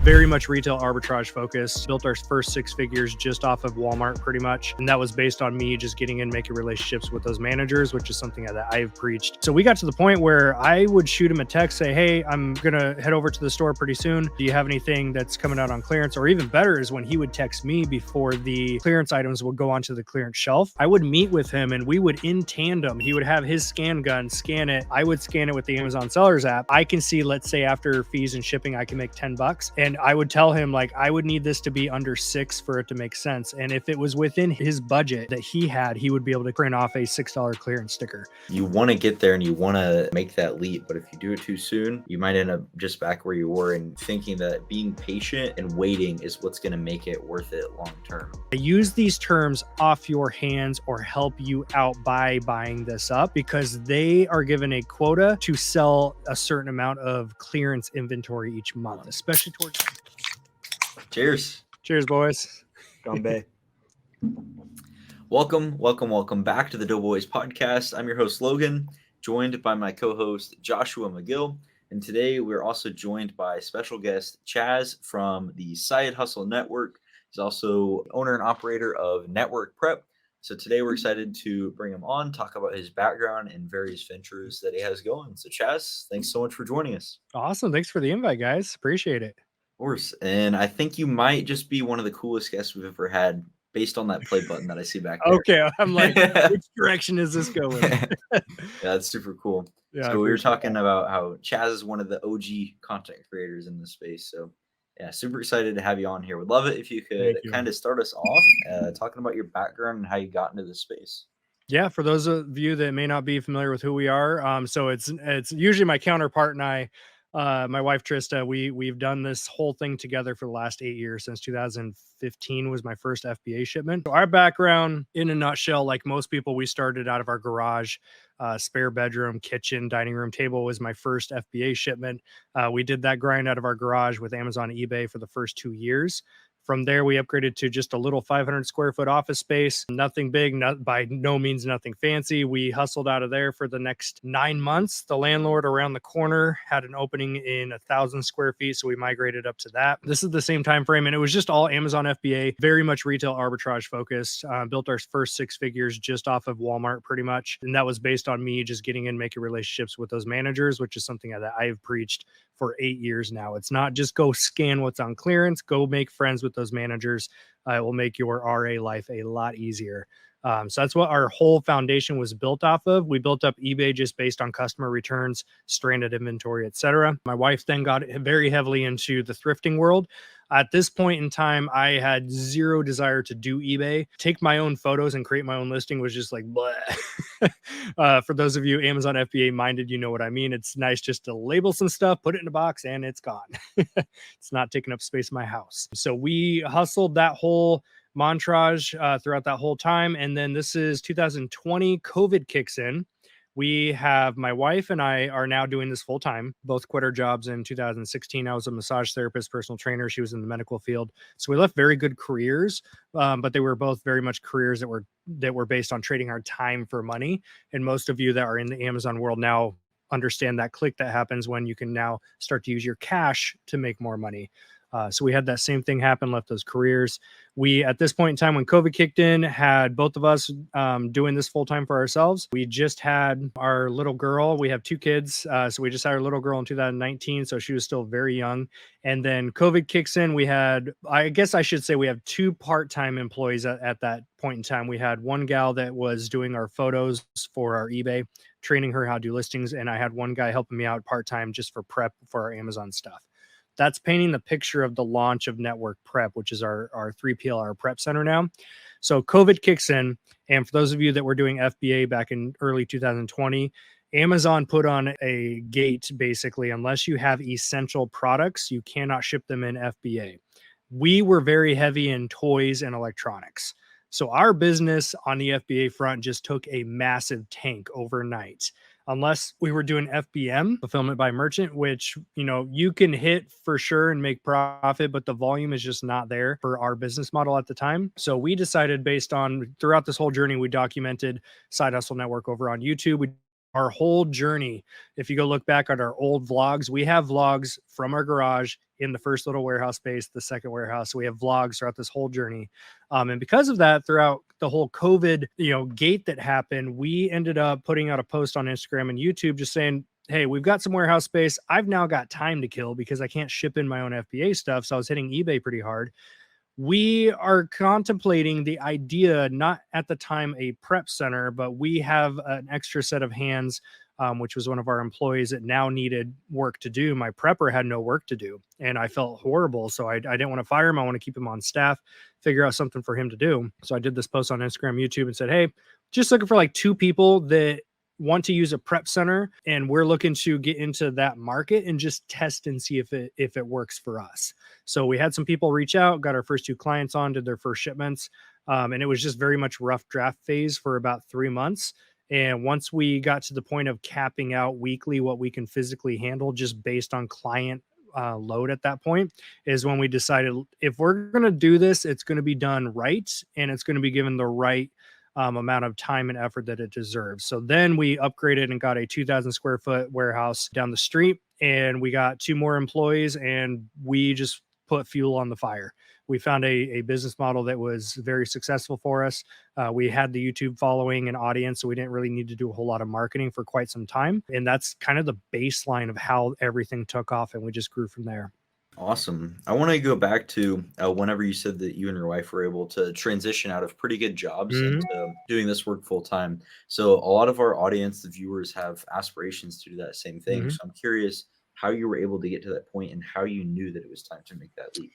very much retail arbitrage focused. Built our first six figures just off of Walmart pretty much. And that was based on me just getting in, making relationships with those managers, which is something that I've preached. So we got to the point where I would shoot him a text, say, hey, I'm going to head over to the store pretty soon. Do you have anything that's coming out on clearance? Or even better is when he would text me before the clearance items would go onto the clearance shelf. I would meet with him and we would in tandem, he would have his scan gun, scan it. I would scan it with the Amazon sellers app. I can see, let's say after fees and shipping, I can make $10. And I would tell him like, I would need this to be under 6 for it to make sense. And if it was within his budget that he had, he would be able to print off a $6 clearance sticker. You want to get there and you want to make that leap, but if you do it too soon, you might end up just back where you were and thinking that being patient and waiting is what's going to make it worth it long term. I use these terms off your hands or help you out by buying this up because they are given a quota to sell a certain amount of clearance inventory each month, especially towards. Cheers. Cheers, boys. Gombe. Welcome back to the Dough Bois podcast. I'm your host, Logan, joined by my co-host, Joshua McGill. And today we're also joined by special guest, Chaz from the Side Hustle Network. He's also owner and operator of Network Prep. So today we're excited to bring him on, talk about his background and various ventures that he has going. So Chaz, thanks so much for joining us. Awesome. Thanks for the invite, guys. Appreciate it. Of course. And I think you might just be one of the coolest guests we've ever had based on that play button that I see back there. Okay. I'm like, which direction is this going? Yeah, that's super cool. Yeah, so we were talking about how Chaz is one of the OG content creators in this space. So yeah, super excited to have you on here. Would love it if you could kind of start us off talking about your background and how you got into this space. Yeah, for those of you that may not be familiar with who we are, so it's usually my counterpart and I, my wife Trista. We've done this whole thing together for the last 8 years. Since 2015 was my first FBA shipment. So our background, in a nutshell, like most people, we started out of our garage. Spare bedroom, kitchen, dining room table was my first FBA shipment. We did that grind out of our garage with Amazon and eBay for the first 2 years. From there, we upgraded to just a little 500 square foot office space. Nothing big, by no means nothing fancy. We hustled out of there for the next 9 months. The landlord around the corner had an opening in 1,000 square feet, so we migrated up to that. This is the same time frame, and it was just all Amazon FBA, very much retail arbitrage focused. Built our first six figures just off of Walmart pretty much, and that was based on me just getting in, making relationships with those managers, which is something that I've preached for 8 years now. It's not just go scan what's on clearance, go make friends with those managers. It will make your RA life a lot easier. So that's what our whole foundation was built off of. We built up eBay just based on customer returns, stranded inventory, etc. My wife then got very heavily into the thrifting world. At this point in time, I had zero desire to do eBay. Take my own photos and create my own listing was just like, bleh. For those of you Amazon FBA minded, you know what I mean. It's nice just to label some stuff, put it in a box, and it's gone. It's not taking up space in my house. So we hustled that whole montage throughout that whole time. And then this is 2020, COVID kicks in. We have my wife and I are now doing this full time. Both quit our jobs in 2016. I was a massage therapist, personal trainer. She was in the medical field. So we left very good careers, but they were both very much careers that were based on trading our time for money. And most of you that are in the Amazon world now understand that click that happens when you can now start to use your cash to make more money. So we had that same thing happen, left those careers. We, at this point in time, when COVID kicked in, had both of us doing this full time for ourselves. We just had our little girl. We have 2 kids. So we just had our little girl in 2019. So she was still very young. And then COVID kicks in. We had, I guess I should say, we have 2 part-time employees at that point in time. We had one gal that was doing our photos for our eBay, training her how to do listings. And I had one guy helping me out part-time just for prep for our Amazon stuff. That's painting the picture of the launch of Network Prep, which is our 3PL, our prep center now. So COVID kicks in. And for those of you that were doing FBA back in early 2020, Amazon put on a gate, basically, unless you have essential products, you cannot ship them in FBA. We were very heavy in toys and electronics. So our business on the FBA front just took a massive tank overnight. Unless we were doing FBM, fulfillment by merchant, which, you know, you can hit for sure and make profit, but the volume is just not there for our business model at the time. So we decided, based on throughout this whole journey, we documented Side Hustle Network over on YouTube. We our whole journey. If you go look back at our old vlogs, we have vlogs from our garage in the first little warehouse space, the second warehouse. So we have vlogs throughout this whole journey. And because of that, throughout the whole COVID, gate that happened, we ended up putting out a post on Instagram and YouTube just saying, hey, we've got some warehouse space. I've now got time to kill because I can't ship in my own FBA stuff. So I was hitting eBay pretty hard. We are contemplating the idea, not at the time a prep center, but we have an extra set of hands, which was one of our employees that now needed work to do. My prepper had no work to do, and I felt horrible. So I didn't want to fire him. I want to keep him on staff, figure out something for him to do. So I did this post on Instagram, YouTube, and said, hey, just looking for like 2 people that want to use a prep center, and we're looking to get into that market and just test and see if it works for us. So we had some people reach out, got our first 2 clients on, did their first shipments, and it was just very much rough draft phase for about 3 months. And once we got to the point of capping out weekly what we can physically handle just based on client load at that point, is when we decided if we're going to do this, it's going to be done right, and it's going to be given the right amount of time and effort that it deserves. So then we upgraded and got a 2,000 square foot warehouse down the street, and we got 2 more employees, and we just put fuel on the fire. We found a business model that was very successful for us. We had the YouTube following and audience, so we didn't really need to do a whole lot of marketing for quite some time. And that's kind of the baseline of how everything took off, and we just grew from there. Awesome. I want to go back to whenever you said that you and your wife were able to transition out of pretty good jobs into doing this work full time. So a lot of our audience, the viewers, have aspirations to do that same thing. So I'm curious how you were able to get to that point and how you knew that it was time to make that leap.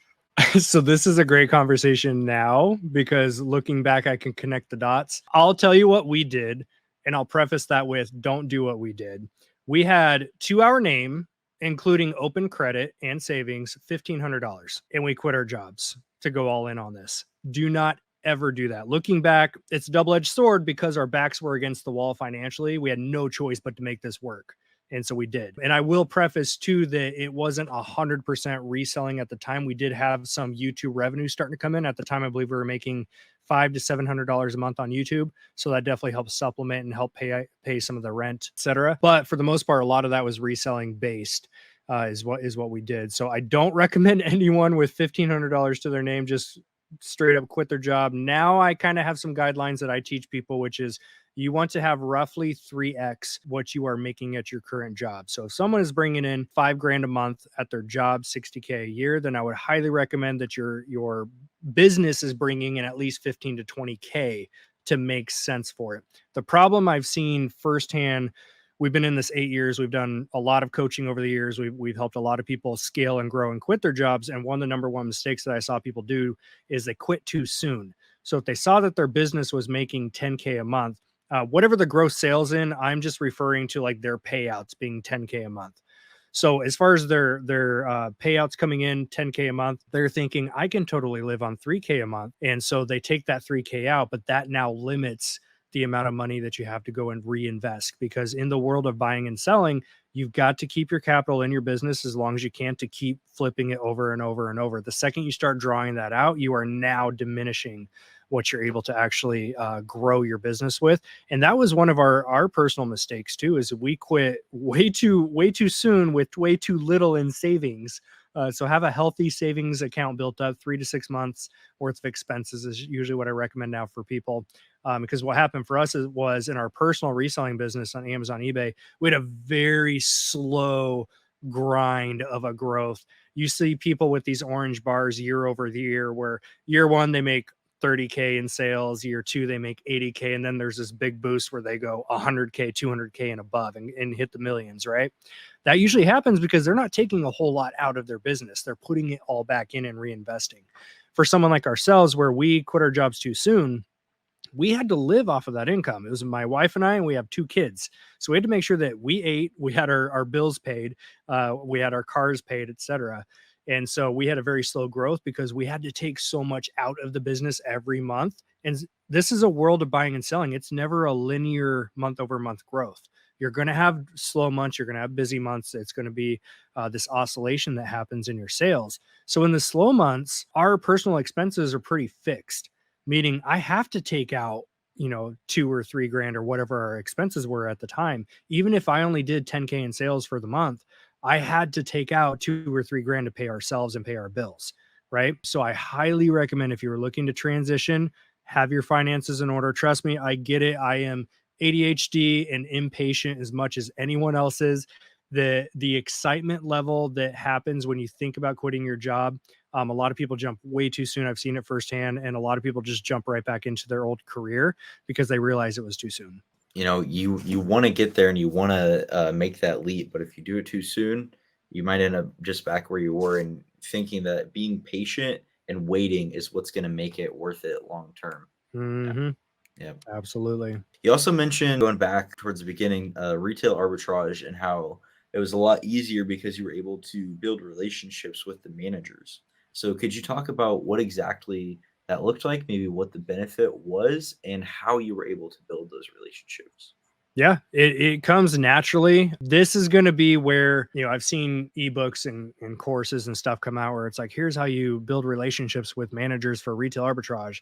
So this is a great conversation now, because looking back, I can connect the dots. I'll tell you what we did, and I'll preface that with don't do what we did. We had to our name, including open credit and savings, $1,500. And we quit our jobs to go all in on this. Do not ever do that. Looking back, it's a double-edged sword because our backs were against the wall financially. We had no choice but to make this work. And so we did. And I will preface too that it wasn't 100% reselling at the time. We did have some YouTube revenue starting to come in. At the time, I believe we were making $500 to $700 a month on YouTube. So that definitely helps supplement and help pay some of the rent, etc. But for the most part, a lot of that was reselling based. Is what we did. So I don't recommend anyone with $1,500 to their name just straight up quit their job. Now I kind of have some guidelines that I teach people, which is you want to have roughly 3x what you are making at your current job. So if someone is bringing in $5,000 a month at their job, $60K a year, then I would highly recommend that your business is bringing in at least 15 to 20K to make sense for it. The problem I've seen firsthand, we've been in this 8 years. We've done a lot of coaching over the years. We've helped a lot of people scale and grow and quit their jobs. And one of the number one mistakes that I saw people do is they quit too soon. So if they saw that their business was making 10K a month, whatever the gross sales in, I'm just referring to like their payouts being 10K a month. So as far as their payouts coming in 10K a month, they're thinking I can totally live on 3K a month. And so they take that 3K out, but that now limits the amount of money that you have to go and reinvest, because in the world of buying and selling, you've got to keep your capital in your business as long as you can to keep flipping it over and over and over. The second you start drawing that out, you are now diminishing what you're able to actually grow your business with. And that was one of our personal mistakes too, is we quit way too soon with way too little in savings. So have a healthy savings account built up. 3 to 6 months worth of expenses is usually what I recommend now for people. Because what happened for us was in our personal reselling business on Amazon, eBay, we had a very slow grind of a growth. You see people with these orange bars year over year, where year one, they make 30K in sales, year two, they make 80K. And then there's this big boost where they go 100K, 200K and above and hit the millions, right? That usually happens because they're not taking a whole lot out of their business. They're putting it all back in and reinvesting. For someone like ourselves, where we quit our jobs too soon, we had to live off of that income. It was my wife and I, and we have 2 kids. So we had to make sure that we ate, we had our bills paid, we had our cars paid, etc. And so we had a very slow growth because we had to take so much out of the business every month. And this is a world of buying and selling. It's never a linear month over month growth. You're going to have slow months. You're going to have busy months. It's going to be this oscillation that happens in your sales. So in the slow months, our personal expenses are pretty fixed, meaning I have to take out 2 or 3 grand or whatever our expenses were at the time, even if I only did 10K in sales for the month, I had to take out 2 or 3 grand to pay ourselves and pay our bills, right? So I highly recommend, if you're looking to transition, have your finances in order. Trust me, I get it. I am ADHD and impatient as much as anyone else is. The excitement level that happens when you think about quitting your job, a lot of people jump way too soon. I've seen it firsthand, and a lot of people just jump right back into their old career because they realize it was too soon. You want to get there and you want to make that leap, but if you do it too soon, you might end up just back where you were and thinking that being patient and waiting is what's going to make it worth it long term. Yeah. Hmm. Yeah. Absolutely. You also mentioned, going back towards the beginning, retail arbitrage and how it was a lot easier because you were able to build relationships with the managers. So, could you talk about what exactly that looked like, maybe what the benefit was, and how you were able to build those relationships? Yeah, it comes naturally. This is going to be where, I've seen ebooks and courses and stuff come out where it's like, here's how you build relationships with managers for retail arbitrage.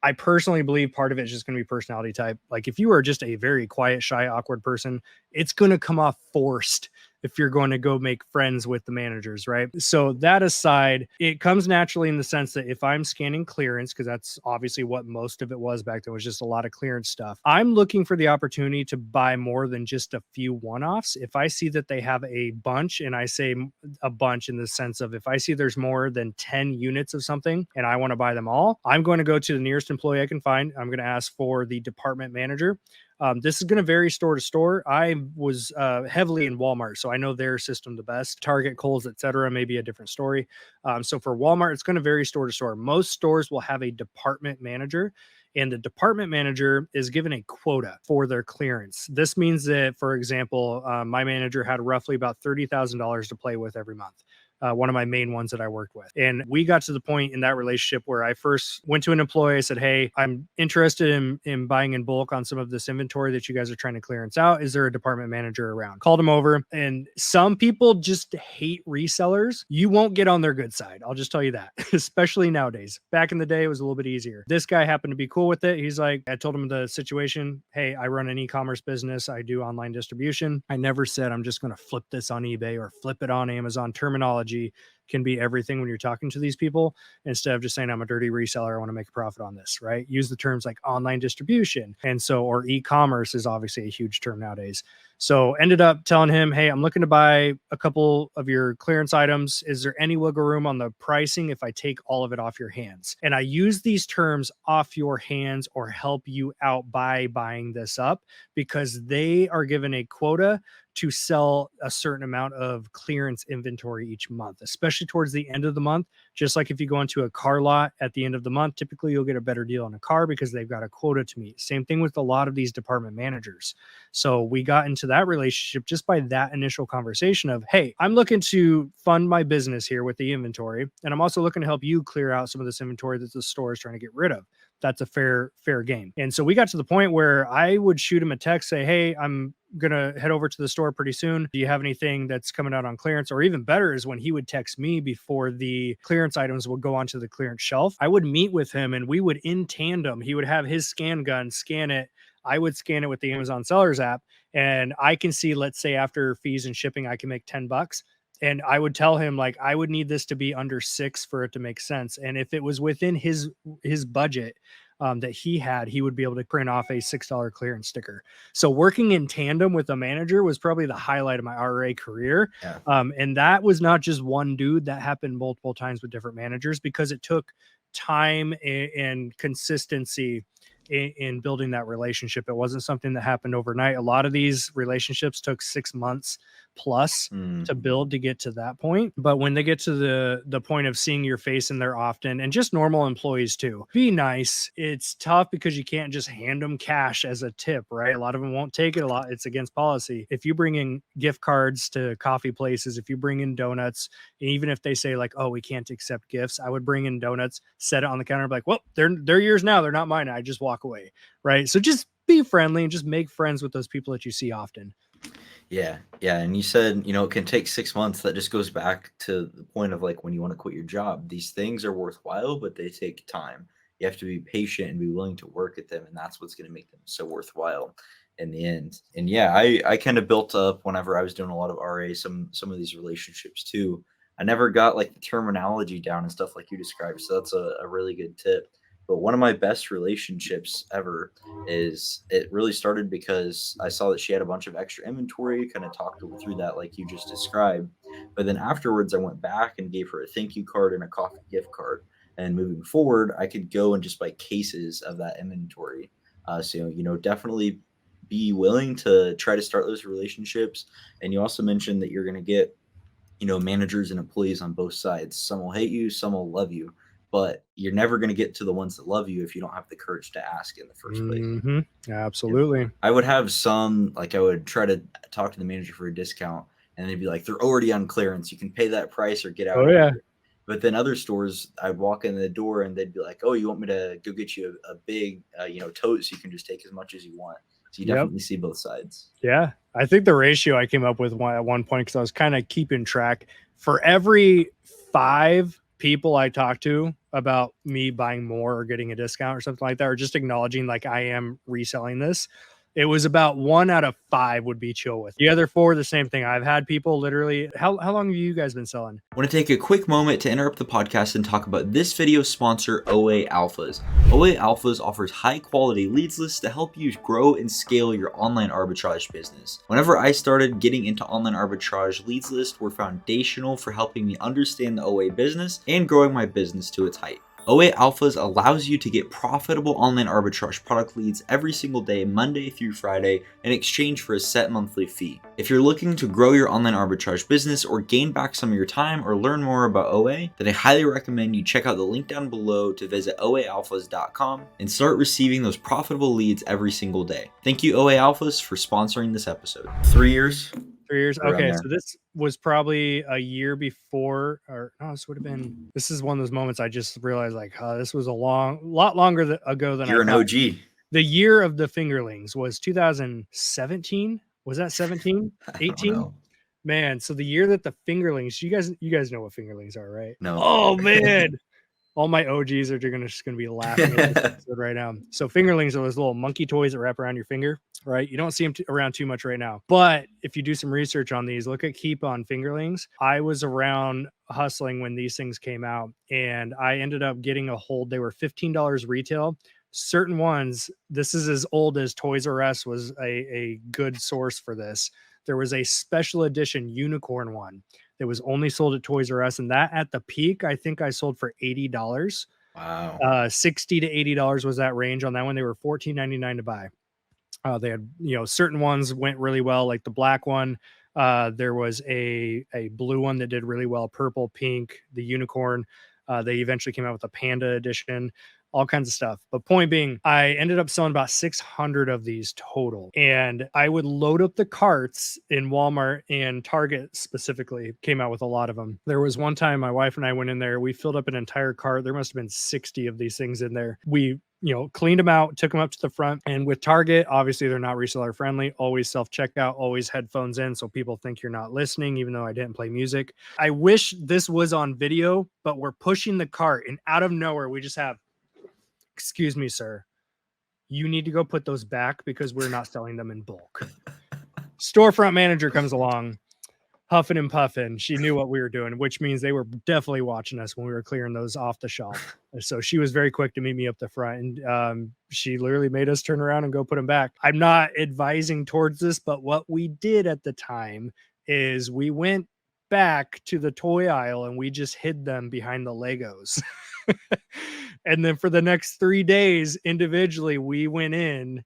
I personally believe part of it is just going to be personality type. Like, if you are just a very quiet, shy, awkward person, it's going to come off forced if you're going to go make friends with the managers, right? So that aside, it comes naturally in the sense that if I'm scanning clearance, because that's obviously what most of it was back then, was just a lot of clearance stuff. I'm looking for the opportunity to buy more than just a few one-offs. If I see that they have a bunch, and I say a bunch in the sense of, if I see there's more than 10 units of something and I want to buy them all, I'm going to go to the nearest employee I can find. I'm going to ask for the department manager. This is going to vary store to store. I was heavily in Walmart, so I know their system the best. Target, Kohl's, etc., may be a different story. So for Walmart, it's going to vary store to store. Most stores will have a department manager, and the department manager is given a quota for their clearance. This means that, for example, my manager had roughly about $30,000 to play with every month. One of my main ones that I worked with. And we got to the point in that relationship where I first went to an employee. I said, hey, I'm interested in buying in bulk on some of this inventory that you guys are trying to clearance out. Is there a department manager around? Called him over. And some people just hate resellers. You won't get on their good side. I'll just tell you that, especially nowadays. Back in the day, it was a little bit easier. This guy happened to be cool with it. He's like, I told him the situation. Hey, I run an e-commerce business. I do online distribution. I never said I'm just going to flip this on eBay or flip it on Amazon. Terminology can be everything when you're talking to these people. Instead of just saying, I'm a dirty reseller, I want to make a profit on this, right? Use the terms like online distribution. And so, or e-commerce is obviously a huge term nowadays. So ended up telling him, hey, I'm looking to buy a couple of your clearance items. Is there any wiggle room on the pricing if I take all of it off your hands? And I use these terms, off your hands, or help you out by buying this up, because they are given a quota to sell a certain amount of clearance inventory each month, especially towards the end of the month. Just like if you go into a car lot at the end of the month, typically you'll get a better deal on a car because they've got a quota to meet. Same thing with a lot of these department managers. So we got into that relationship just by that initial conversation of, hey, I'm looking to fund my business here with the inventory, and I'm also looking to help you clear out some of this inventory that the store is trying to get rid of. That's a fair game. And so we got to the point where I would shoot him a text, say, hey, I'm gonna head over to the store pretty soon. Do you have anything that's coming out on clearance? Or even better is when he would text me before the clearance items would go onto the clearance shelf. I would meet with him and we would, in tandem, he would have his scan gun scan it. I would scan it with the Amazon sellers app, and I can see, let's say after fees and shipping, I can make $10. And I would tell him, like, I would need this to be under 6 for it to make sense. And if it was within his budget that he had, he would be able to print off a $6 clearance sticker. So working in tandem with a manager was probably the highlight of my RA career. Yeah. And that was not just one dude. That happened multiple times with different managers because it took time and consistency in building that relationship. It wasn't something that happened overnight. A lot of these relationships took 6 months plus to build to get to that point. But when they get to the point of seeing your face in there often, and just normal employees too, be nice. It's tough because you can't just hand them cash as a tip, right? A lot of them won't take it. It's against policy. If you bring in gift cards to coffee places, if you bring in donuts, even if they say like, oh, we can't accept gifts, I would bring in donuts, set it on the counter, be like, well, they're yours now, they're not mine. I just walk away, right? So just be friendly and just make friends with those people that you see often. Yeah. And you said, it can take 6 months. That just goes back to the point of like when you want to quit your job. These things are worthwhile, but they take time. You have to be patient and be willing to work at them, and that's what's going to make them so worthwhile in the end. And yeah, I kind of built up whenever I was doing a lot of RA some of these relationships too. I never got like the terminology down and stuff like you described, so that's a really good tip. But one of my best relationships ever is it really started because I saw that she had a bunch of extra inventory, kind of talked her through that like you just described. But then afterwards, I went back and gave her a thank you card and a coffee gift card. And moving forward, I could go and just buy cases of that inventory. So, definitely be willing to try to start those relationships. And you also mentioned that you're going to get, managers and employees on both sides. Some will hate you, some will love you, but you're never going to get to the ones that love you if you don't have the courage to ask in the first place. Yep. Absolutely. I would have some, like I would try to talk to the manager for a discount and they'd be like, they're already on clearance. You can pay that price or get out Oh of yeah. here. But then other stores, I'd walk in the door and they'd be like, oh, you want me to go get you a big, tote so you can just take as much as you want. So you Yep. definitely see both sides. Yeah. I think the ratio I came up with at one point, because I was kind of keeping track, for every 5 people I talked to about me buying more or getting a discount or something like that, or just acknowledging like I am reselling this, it was about 1 out of 5 would be chill with. The other 4, the same thing. I've had people literally, how long have you guys been selling? I want to take a quick moment to interrupt the podcast and talk about this video's sponsor, OA Alphas. OA Alphas offers high quality leads lists to help you grow and scale your online arbitrage business. Whenever I started getting into online arbitrage, leads lists were foundational for helping me understand the OA business and growing my business to its height. OA Alphas allows you to get profitable online arbitrage product leads every single day, Monday through Friday, in exchange for a set monthly fee. If you're looking to grow your online arbitrage business or gain back some of your time or learn more about OA, then I highly recommend you check out the link down below to visit oaalphas.com and start receiving those profitable leads every single day. Thank you, OA Alphas, for sponsoring this episode. 3 years. 3 years. Around Okay, there. so this was probably a year before, or no, this would have been. This is one of those moments I just realized, like, this was a lot longer ago than You're I an thought. OG. The year of the Fingerlings was 2017. Was that 17? I don't 18? know. Man, so the year that the Fingerlings, you guys know what Fingerlings are, right? No. Oh man. All my OGs are just gonna be laughing at this episode right now. So Fingerlings are those little monkey toys that wrap around your finger, right? You don't see them around too much right now. But if you do some research on these, look at Keep on Fingerlings. I was around hustling when these things came out, and I ended up getting a hold. They were $15 retail. Certain ones, this is as old as Toys R Us was a good source for this. There was a special edition unicorn one that was only sold at Toys R Us, and that at the peak, I think I sold for $80. Wow. $60 to $80 was that range on that one. They were $14.99 to buy. They had, certain ones went really well, like the black one. There was a blue one that did really well, purple, pink, the unicorn. They eventually came out with a panda edition, all kinds of stuff. But point being, I ended up selling about 600 of these total. And I would load up the carts in Walmart, and Target specifically came out with a lot of them. There was one time my wife and I went in there, we filled up an entire cart. There must have been 60 of these things in there. We cleaned them out, took them up to the front. And with Target, obviously they're not reseller friendly, always self-checkout, always headphones in. So people think you're not listening, even though I didn't play music. I wish this was on video, but we're pushing the cart and out of nowhere, we just have, excuse me, sir, you need to go put those back because we're not selling them in bulk. Storefront manager comes along, huffing and puffing. She knew what we were doing, which means they were definitely watching us when we were clearing those off the shelf. So she was very quick to meet me up the front, and she literally made us turn around and go put them back. I'm not advising towards this, but what we did at the time is we went back to the toy aisle and we just hid them behind the Legos. And then for the next 3 days individually, we went in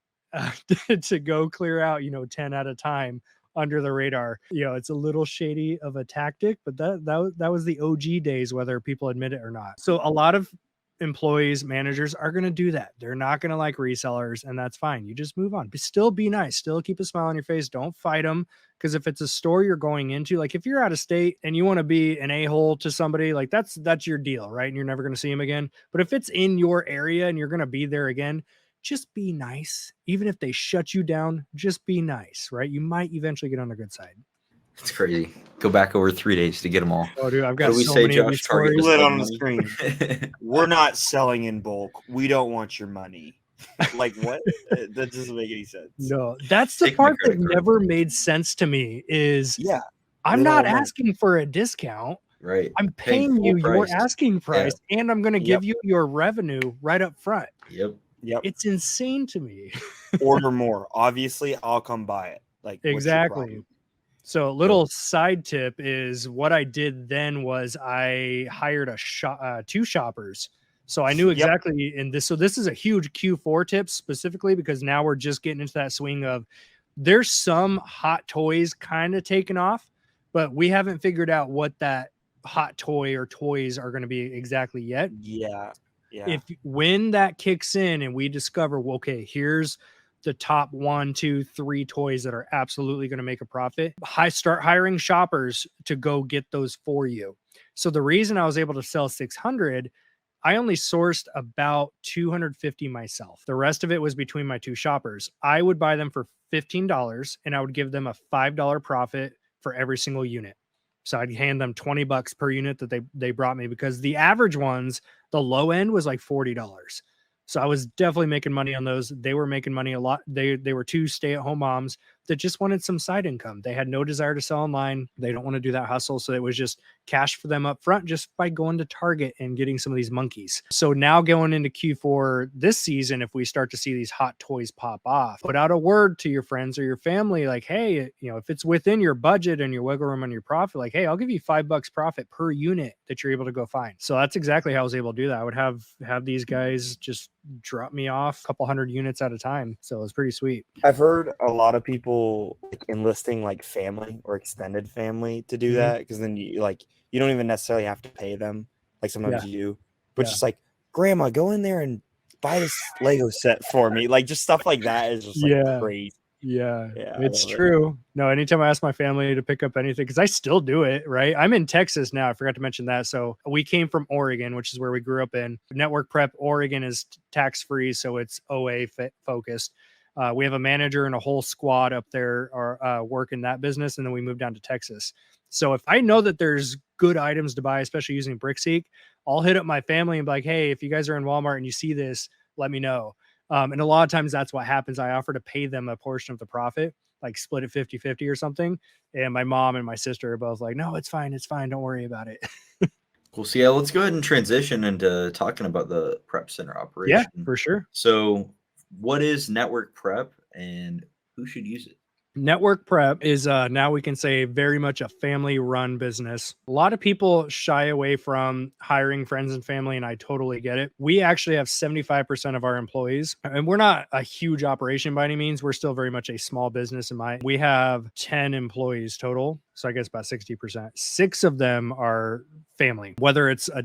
to go clear out, 10 at a time under the radar. It's a little shady of a tactic, but that was the OG days, whether people admit it or not. So a lot of employees, managers are going to do that. They're not going to like resellers, and that's fine. You just move on, but still be nice, still keep a smile on your face. Don't fight them. Because if it's a store you're going into, like if you're out of state and you want to be an a-hole to somebody, like that's your deal, right? And you're never going to see them again. But if it's in your area and you're going to be there again, just be nice. Even if they shut you down, just be nice, right? You might eventually get on their good side. It's crazy. Go back over 3 days to get them all. Oh, dude, I've What got do we so say, many of Josh? these Target stories. the Lit spend on the money? We're not selling in bulk. We don't want your money. Like what? That doesn't make any sense. No, that's the Take my part that credit card. never made sense to me is Yeah, I'm they don't not want money. asking for a discount. Right. I'm Paying paying full you your price. asking price, and I'm going to Yep. give you your revenue right up front. Yep. Yep. It's insane to me. Order more. Obviously, I'll come buy it. Like what's your Exactly. problem? So a little side tip is what I did then was I hired two shoppers. So I knew Yep. exactly in this. So this is a huge Q4 tip specifically because now we're just getting into that swing of there's some hot toys kind of taken off, but we haven't figured out what that hot toy or toys are going to be exactly yet. Yeah. If when that kicks in and we discover, well, okay, here's the top 1, 2, 3 toys that are absolutely going to make a profit, start hiring shoppers to go get those for you. So the reason I was able to sell 600, I only sourced about 250 myself. The rest of it was between my two shoppers. I would buy them for $15 and I would give them a $5 profit for every single unit. So I'd hand them $20 per unit that they brought me because the average ones, the low end was like $40. So I was definitely making money on those. They were making money a lot. They were two stay-at-home moms that just wanted some side income. They had no desire to sell online. They don't want to do that hustle. So it was just cash for them up front just by going to Target and getting some of these monkeys. So now going into Q4 this season, if we start to see these hot toys pop off, put out a word to your friends or your family like, hey, if it's within your budget and your wiggle room on your profit, like, hey, I'll give you $5 profit per unit that you're able to go find. So that's exactly how I was able to do that. I would have these guys just drop me off a couple hundred units at a time. So it was pretty sweet. I've heard a lot of people enlisting like family or extended family to do that because then you don't even necessarily have to pay them. Like sometimes you do, but just like, grandma, go in there and buy this Lego set for me. Like just stuff like that is just like crazy. Yeah, it's true. No, anytime I ask my family to pick up anything, because I still do it, right? I'm in Texas now. I forgot to mention that. So we came from Oregon, which is where we grew up in. Network Prep Oregon is tax-free, so it's OA focused. We have a manager and a whole squad up there are working that business, and then we moved down to Texas. So if I know that there's good items to buy, especially using BrickSeek, I'll hit up my family and be like, hey, if you guys are in Walmart and you see this, let me know. And a lot of times that's what happens. I offer to pay them a portion of the profit, like split it 50-50 or something. And my mom and my sister are both like, no, it's fine. It's fine. Don't worry about it. Cool. So yeah, let's go ahead and transition into talking about the prep center operation. Yeah, for sure. So what is Network Prep and who should use it? Network Prep is now we can say very much a family run business. A lot of people shy away from hiring friends and family, and I totally get it. We actually have 75% of our employees, and we're not a huge operation by any means. We're still very much a small business. We have 10 employees total. So I guess about 60%. 6 of them are family, whether it's a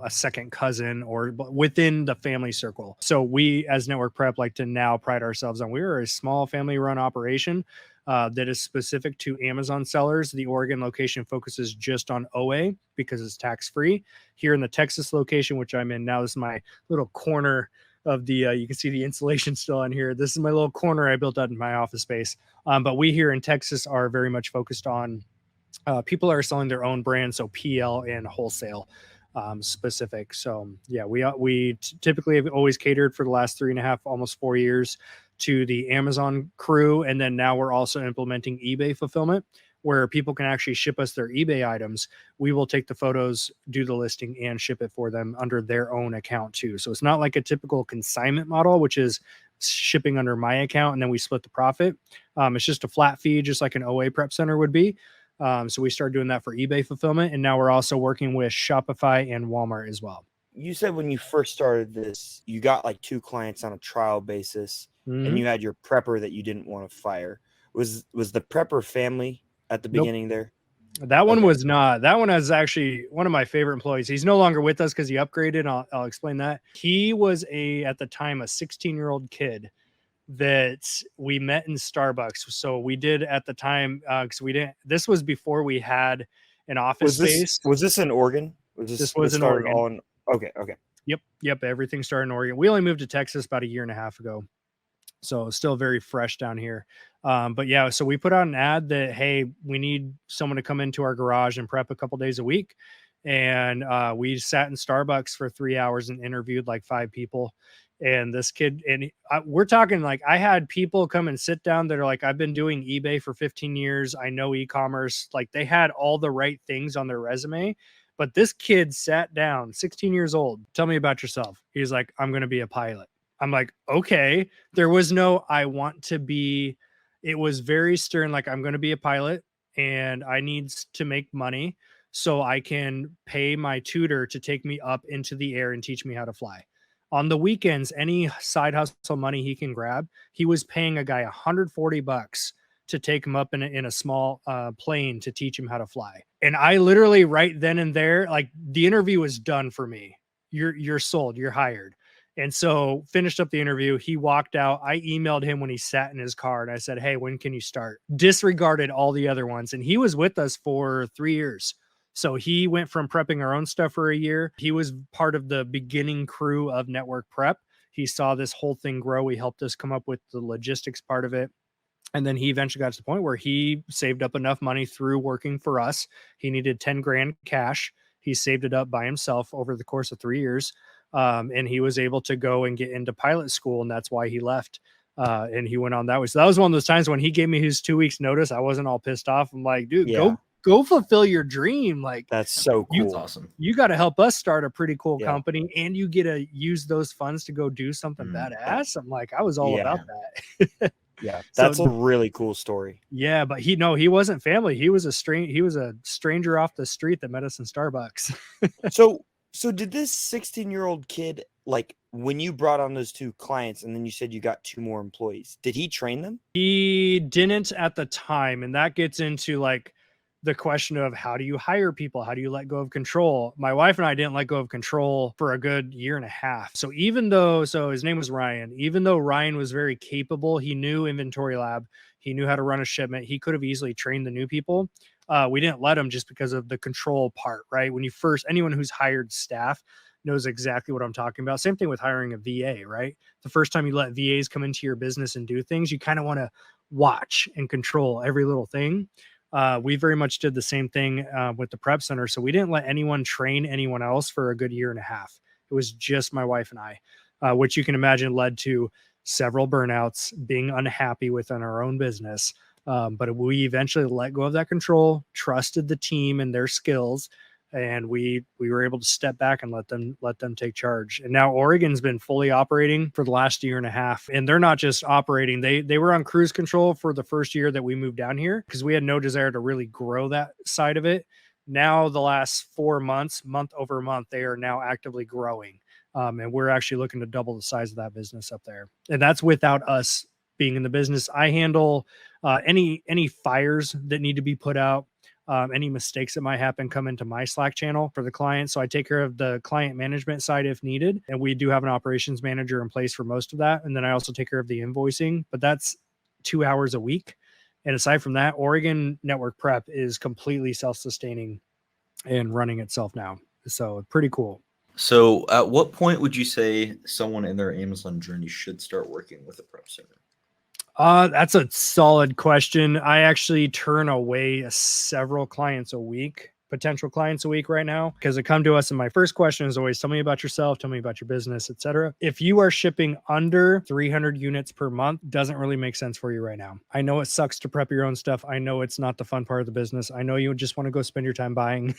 second cousin or within the family circle. So we as Network Prep like to now pride ourselves on we are a small family run operation that is specific to Amazon sellers. The Oregon location focuses just on OA because it's tax free. Here in the Texas location, which I'm in now, this is my little corner of the you can see the insulation still on here. This is my little corner I built out in my office space. But we here in Texas are very much focused on people are selling their own brand, so PL and wholesale specific. So yeah, we typically have always catered for the last 3.5, almost 4 years to the Amazon crew, and then now we're also implementing eBay fulfillment, where people can actually ship us their eBay items. We will take the photos, do the listing, and ship it for them under their own account too. So it's not like a typical consignment model, which is shipping under my account and then we split the profit. It's just a flat fee, just like an OA prep center would be. So we started doing that for eBay fulfillment, and now we're also working with Shopify and Walmart as well. You said when you first started this, you got like 2 clients on a trial basis, and you had your prepper that you didn't want to fire. Was the prepper family at the beginning there? That one was not. That one is actually one of my favorite employees. He's no longer with us because he upgraded. I'll explain that. He was at the time, a 16-year-old kid that we met in Starbucks. So we did at the time, because this was before we had an office space. Was this in Oregon? This was in Oregon. Okay. Yep. Everything started in Oregon. We only moved to Texas about 1.5 years ago. So still very fresh down here. But yeah, so we put out an ad that, hey, we need someone to come into our garage and prep a couple days a week. And we sat in Starbucks for 3 hours and interviewed like 5 people. And this kid, and we're talking like, I had people come and sit down that are like, I've been doing eBay for 15 years. I know e-commerce. Like, they had all the right things on their resume. But this kid sat down, 16 years old. Tell me about yourself. He's like, I'm going to be a pilot. I'm like, okay. There was no, I want to be, it was very stern. Like, I'm going to be a pilot and I need to make money so I can pay my tutor to take me up into the air and teach me how to fly. On the weekends, any side hustle money he can grab, he was paying a guy $140 to take him up in a small plane to teach him how to fly. And I literally right then and there, like, the interview was done for me. You're sold, you're hired. And so finished up the interview. He walked out. I emailed him when he sat in his car and I said, hey, when can you start? Disregarded all the other ones. And he was with us for 3 years. So he went from prepping our own stuff for a year. He was part of the beginning crew of Network Prep. He saw this whole thing grow. He helped us come up with the logistics part of it. And then he eventually got to the point where he saved up enough money through working for us. He needed 10 grand cash. He saved it up by himself over the course of 3 years. And he was able to go and get into pilot school. And that's why he left. And he went on that way. So that was one of those times when he gave me his 2 weeks notice. I wasn't all pissed off. I'm like, dude, go fulfill your dream. Like, that's so cool. That's awesome. You got to help us start a pretty cool company, and you get to use those funds to go do something badass. I'm like, I was all about that. Yeah, that's a really cool story. Yeah, but he wasn't family. He was a stranger off the street that met us in Starbucks. So did this 16-year-old kid, like, when you brought on those 2 clients and then you said you got 2 more employees, did he train them? He didn't at the time. And that gets into like the question of, how do you hire people? How do you let go of control? My wife and I didn't let go of control for a good year and a half. So his name was Ryan, even though Ryan was very capable, he knew Inventory Lab, he knew how to run a shipment. He could have easily trained the new people. We didn't let him just because of the control part, right? When anyone who's hired staff knows exactly what I'm talking about. Same thing with hiring a VA, right? The first time you let VAs come into your business and do things, you kind of want to watch and control every little thing. We very much did the same thing with the prep center. So we didn't let anyone train anyone else for a good year and a half. It was just my wife and I, which you can imagine led to several burnouts, being unhappy within our own business. But we eventually let go of that control, trusted the team and their skills, and we were able to step back and let them take charge. And now Oregon's been fully operating for the last year and a half. And they're not just operating, they were on cruise control for the first year that we moved down here because we had no desire to really grow that side of it. Now the last 4 months, month over month, they are now actively growing. And we're actually looking to double the size of that business up there. And that's without us being in the business. I handle any fires that need to be put out. Any mistakes that might happen come into my Slack channel for the client. So I take care of the client management side if needed. And we do have an operations manager in place for most of that. And then I also take care of the invoicing, but that's 2 hours a week. And aside from that, Oregon Network Prep is completely self-sustaining and running itself now. So pretty cool. So at what point would you say someone in their Amazon journey should start working with a prep center? That's a solid question. I actually turn away several clients a week, potential clients a week right now, because they come to us and my first question is always, tell me about yourself, tell me about your business, etc. If you are shipping under 300 units per month, doesn't really make sense for you right now. I know it sucks to prep your own stuff. I know it's not the fun part of the business. I know you just want to go spend your time buying,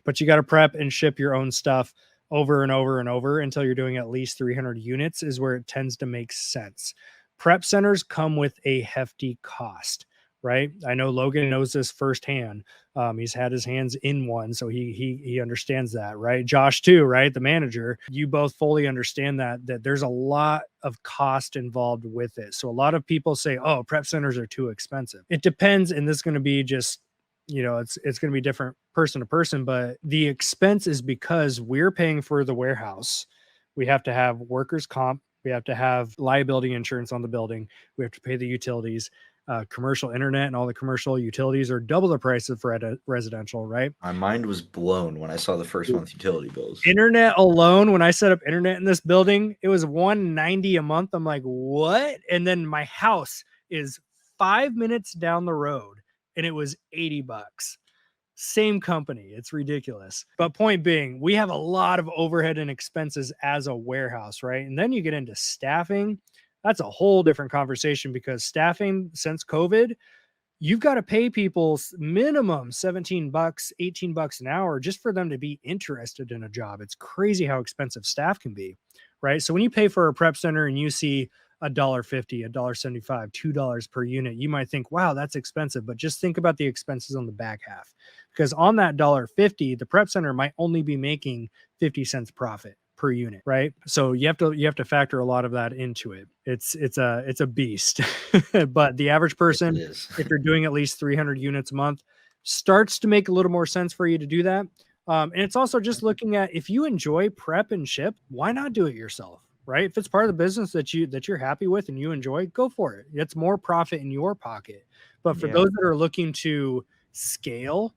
but you got to prep and ship your own stuff over and over and over until you're doing at least 300 units is where it tends to make sense. Prep centers come with a hefty cost, right? I know Logan knows this firsthand. He's had his hands in one, so he understands that, right? Josh too, right? The manager, you both fully understand that there's a lot of cost involved with it. So a lot of people say, oh, prep centers are too expensive. It depends, and this is going to be just, it's going to be different person to person, but the expense is because we're paying for the warehouse. We have to have workers' comp. We have to have liability insurance on the building. We have to pay the utilities. commercial internet and all the commercial utilities are double the price of residential, right? My mind was blown when I saw the first month utility bills. Internet alone, when I set up internet in this building, it was $190 a month. I'm like, what? And then my house is 5 minutes down the road and it was $80. Same company. It's ridiculous. But point being, we have a lot of overhead and expenses as a warehouse, right? And then you get into staffing. That's a whole different conversation, because staffing since COVID, you've got to pay people minimum $17, $18 an hour just for them to be interested in a job. It's crazy how expensive staff can be, right? So when you pay for a prep center and you see $1.50, $1.75, $2 per unit, you might think, wow, that's expensive. But just think about the expenses on the back half, because on that $1.50, the prep center might only be making 50 cents profit per unit, right? So you have to factor a lot of that into it. It's a beast. But the average person, if you're doing at least 300 units a month, starts to make a little more sense for you to do that. And it's also just looking at, if you enjoy prep and ship, why not do it yourself, right? If it's part of the business that you're happy with and you enjoy, go for it. It's more profit in your pocket. But for those that are looking to scale,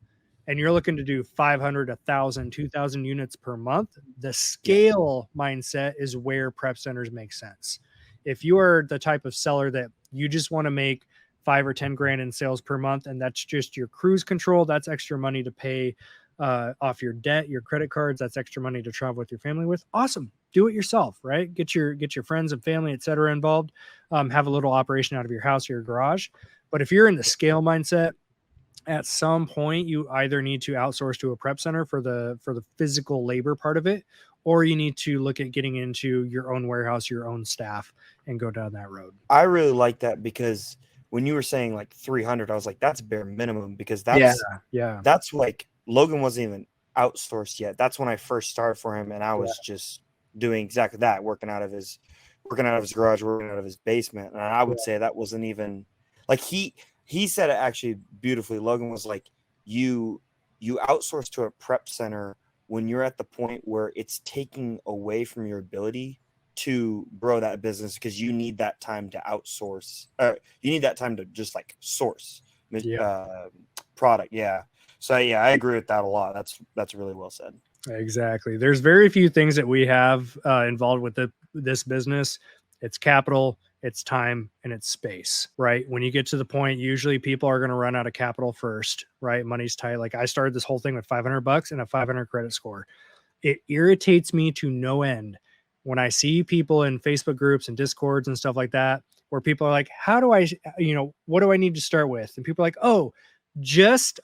and you're looking to do 500, 1,000, 2,000 units per month, the scale mindset is where prep centers make sense. If you are the type of seller that you just want to make 5 or 10 grand in sales per month, and that's just your cruise control, that's extra money to pay off your debt, your credit cards, that's extra money to travel with your family with, awesome. Do it yourself, right? Get your friends and family, et cetera, involved. Have a little operation out of your house or your garage. But if you're in the scale mindset, at some point you either need to outsource to a prep center for the physical labor part of it, or you need to look at getting into your own warehouse, your own staff, and go down that road. I really like that, because when you were saying like 300, I was like, that's bare minimum, because that's like, Logan wasn't even outsourced yet. That's when I first started for him, and I was just doing exactly that, working out of his garage, working out of his basement. And I would say that wasn't even like, he said it actually beautifully. Logan was like, you outsource to a prep center when you're at the point where it's taking away from your ability to grow that business, because you need that time to outsource. You need that time to just like source product. Yeah. So yeah, I agree with that a lot. That's really well said. Exactly. There's very few things that we have involved with this business. It's capital, it's time, and it's space, right? When you get to the point, usually people are going to run out of capital first, right? Money's tight. Like, I started this whole thing with $500 and a 500 credit score. It irritates me to no end when I see people in Facebook groups and Discords and stuff like that, where people are like, how do I, what do I need to start with? And people are like, oh,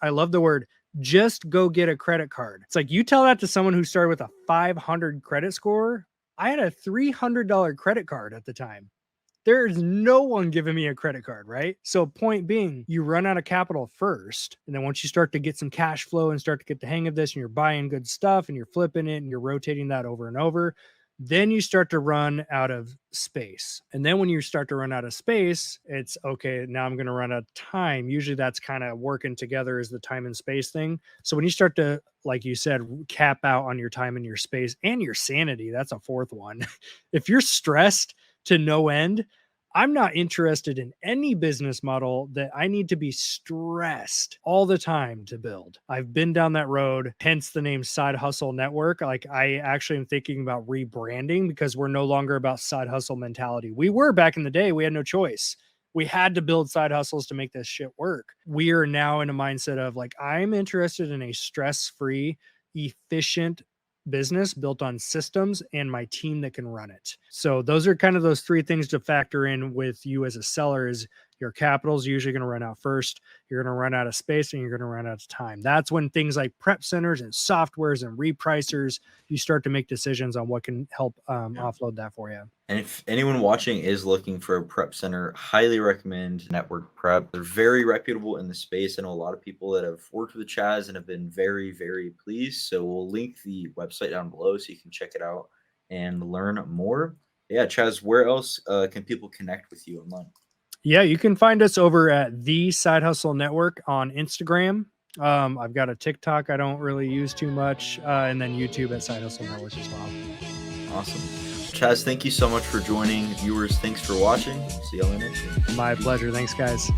I love the word, just go get a credit card. It's like, you tell that to someone who started with a 500 credit score. I had a $300 credit card at the time. There's no one giving me a credit card, right? So point being, you run out of capital first. And then once you start to get some cash flow and start to get the hang of this, and you're buying good stuff and you're flipping it and you're rotating that over and over, then you start to run out of space. And then when you start to run out of space, it's okay, now I'm going to run out of time. Usually that's kind of working together as the time and space thing. So when you start to, like you said, cap out on your time and your space and your sanity, that's a fourth one. If you're stressed to no end, I'm not interested in any business model that I need to be stressed all the time to build. I've been down that road, hence the name Side Hustle Network. Like, I actually am thinking about rebranding, because we're no longer about side hustle mentality. We were back in the day. We had no choice. We had to build side hustles to make this shit work. We are now in a mindset of like, I'm interested in a stress-free, efficient business built on systems and my team that can run it. So those are kind of those three things to factor in with you as a seller. Is your capital is usually going to run out first. You're going to run out of space, and you're going to run out of time. That's when things like prep centers and softwares and repricers, you start to make decisions on what can help offload that for you. And if anyone watching is looking for a prep center, highly recommend Network Prep. They're very reputable in the space. I know a lot of people that have worked with Chaz and have been very, very pleased. So we'll link the website down below so you can check it out and learn more. Yeah, Chaz, where else can people connect with you online? Yeah, you can find us over at the Side Hustle Network on Instagram. I've got a TikTok I don't really use too much, and then YouTube at Side Hustle Network as well. Awesome. Chaz, thank you so much for joining. Viewers, thanks for watching. See you on the next one. My pleasure. Thanks, guys.